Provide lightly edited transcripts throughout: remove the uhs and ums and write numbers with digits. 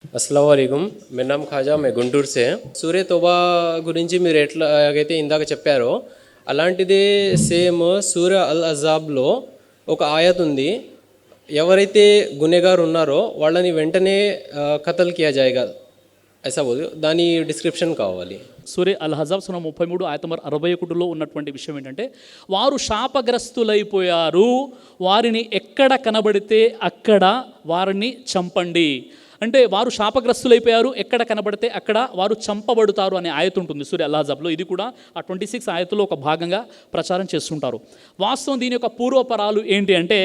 अस्सलाम वालेकुम मेरा नाम खाजा मैं గుంటూరు से సూర్య తోబా గురించి మీరు ఎట్లాగైతే ఇందాక చెప్పారో అలాంటిదే సేమ్ సూర్య అల్ అజాబ్లో ఒక ఆయత్ ఉంది. ఎవరైతే గునెగారు ఉన్నారో వాళ్ళని వెంటనే ఖతల్ కియా జాయేగా ఐసా బోల్ దాని డిస్క్రిప్షన్ కావాలి. సూర్య అల్ హజాబ్ సున 33 ఆయత నంబర్ 61లో ఉన్నటువంటి విషయం ఏంటంటే, వారు శాపగ్రస్తులైపోయారు, వారిని ఎక్కడ కనబడితే అక్కడ వారిని చంపండి. అంటే వారు శాపగ్రస్తులైపోయారు, ఎక్కడ కనబడితే అక్కడ వారు చంపబడుతారు అనే ఆయత ఉంటుంది సూర్య అల్ హజాబ్లో. ఇది కూడా ఆ 26 ఆయతలో ఒక భాగంగా ప్రచారం చేస్తుంటారు. వాస్తవం దీని యొక్క పూర్వపరాలు ఏంటి అంటే,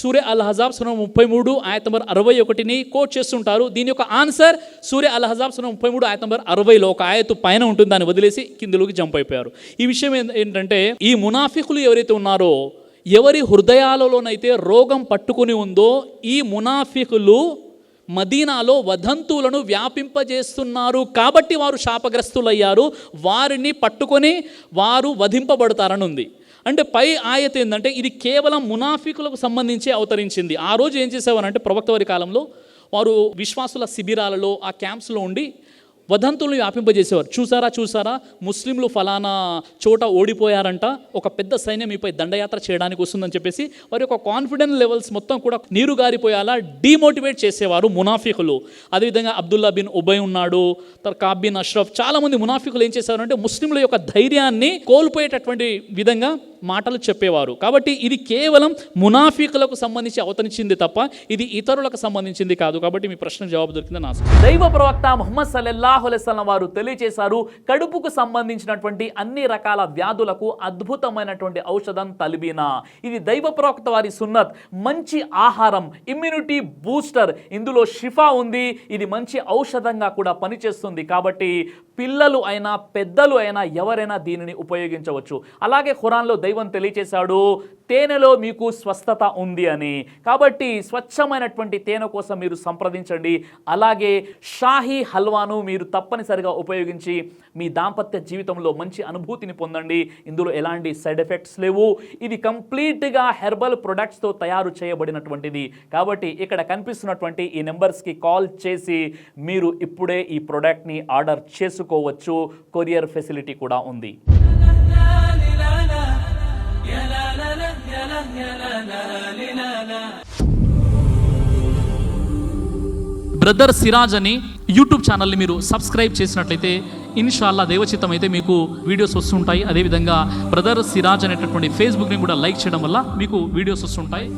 సూర్య అల్ హజాబ్ సున 33 ఆయత నంబర్ 61ని కోట్ చేస్తుంటారు. దీని యొక్క ఆన్సర్ సూర్య అల్ హజాబ్ సున 33 ఆయత నంబర్ 60లో ఒక ఆయత పైన ఉంటుంది, దాన్ని వదిలేసి కిందలోకి జంప్ అయిపోయారు. ఈ విషయం ఏంటంటే, ఈ మునాఫికులు ఎవరైతే ఉన్నారో, ఎవరి హృదయాలలోనైతే రోగం పట్టుకుని ఉందో ఈ మునాఫికులు మదీనాలో వదంతులను వ్యాపింపజేస్తున్నారు కాబట్టి వారు శాపగ్రస్తులయ్యారు, వారిని పట్టుకొని వారు వధింపబడతారని ఉంది. అంటే పై ఆయత ఏంటంటే, ఇది కేవలం మునాఫికులకు సంబంధించి అవతరించింది. ఆ రోజు ఏం చేసేవారంటే, ప్రవక్త వారి కాలంలో వారు విశ్వాసుల శిబిరాలలో ఆ క్యాంప్స్లో ఉండి వదంతులను వ్యాపింపజేసేవారు. చూసారా ముస్లింలు ఫలానా చోట ఓడిపోయారంట, ఒక పెద్ద సైన్యం మీపై దండయాత్ర చేయడానికి వస్తుందని చెప్పేసి వారి యొక్క కాన్ఫిడెన్స్ లెవెల్స్ మొత్తం కూడా నీరు గారిపోయేలా డీమోటివేట్ చేసేవారు మునాఫికులు. అదేవిధంగా అబ్దుల్లా బిన్ ఉబై ఉన్నాడు, కాబ్ బిన్ అష్రఫ్, చాలామంది మునాఫికులు ఏం చేసేవారంటే ముస్లింల యొక్క ధైర్యాన్ని కోల్పోయేటటువంటి విధంగా మాటలు చెప్పేవారు. కాబట్టి ఇది కేవలం మునాఫికులకు సంబంధించి అవతరించింది తప్ప ఇది ఇతరులకు సంబంధించింది కాదు. కాబట్టి మీ ప్రశ్న జవాబు దొరికిందని ఆశ. దైవ ప్రవక్త ముహమ్మద్ సల్లల్లాహు అలైహి వసల్లం వారు తెలియజేశారు, కడుపుకు సంబంధించినటువంటి అన్ని రకాల వ్యాధులకు అద్భుతమైనటువంటి ఔషధం తల్బీనా. ఇది దైవ ప్రవక్త వారి సున్నత్, మంచి ఆహారం, ఇమ్యూనిటీ బూస్టర్, ఇందులో షిఫా ఉంది, ఇది మంచి ఔషధంగా కూడా పనిచేస్తుంది. కాబట్టి పిల్లలు అయినా పెద్దలు అయినా ఎవరైనా దీనిని ఉపయోగించవచ్చు. అలాగే ఖురాన్లో దైవం తెలియచేశాడు, తేనెలో మీకు స్వస్థత ఉంది అని. కాబట్టి స్వచ్ఛమైనటువంటి తేనె కోసం మీరు సంప్రదించండి. అలాగే షాహీ హల్వాను మీరు తప్పనిసరిగా ఉపయోగించి మీ దాంపత్య జీవితంలో మంచి అనుభూతిని పొందండి. ఇందులో ఎలాంటి సైడ్ ఎఫెక్ట్స్ లేవు. ఇది కంప్లీట్గా హెర్బల్ ప్రొడక్ట్స్తో తయారు చేయబడినటువంటిది. కాబట్టి ఇక్కడ కనిపిస్తున్నటువంటి ఈ నెంబర్స్కి కాల్ చేసి మీరు ఇప్పుడే ఈ ప్రోడక్ట్ని ఆర్డర్ చేసుకోవచ్చు. కొరియర్ ఫెసిలిటీ కూడా ఉంది. బ్రదర్ సిరాజ్ అని యూట్యూబ్ ఛానల్ని మీరు సబ్స్క్రైబ్ చేసినట్లయితే ఇన్షాల్లా దైవచిత్తం అయితే మీకు వీడియోస్ వస్తుంటాయి. అదేవిధంగా బ్రదర్ సిరాజ్ అనేటటువంటి ఫేస్బుక్ని కూడా లైక్ చేయడం వల్ల మీకు వీడియోస్ వస్తుంటాయి.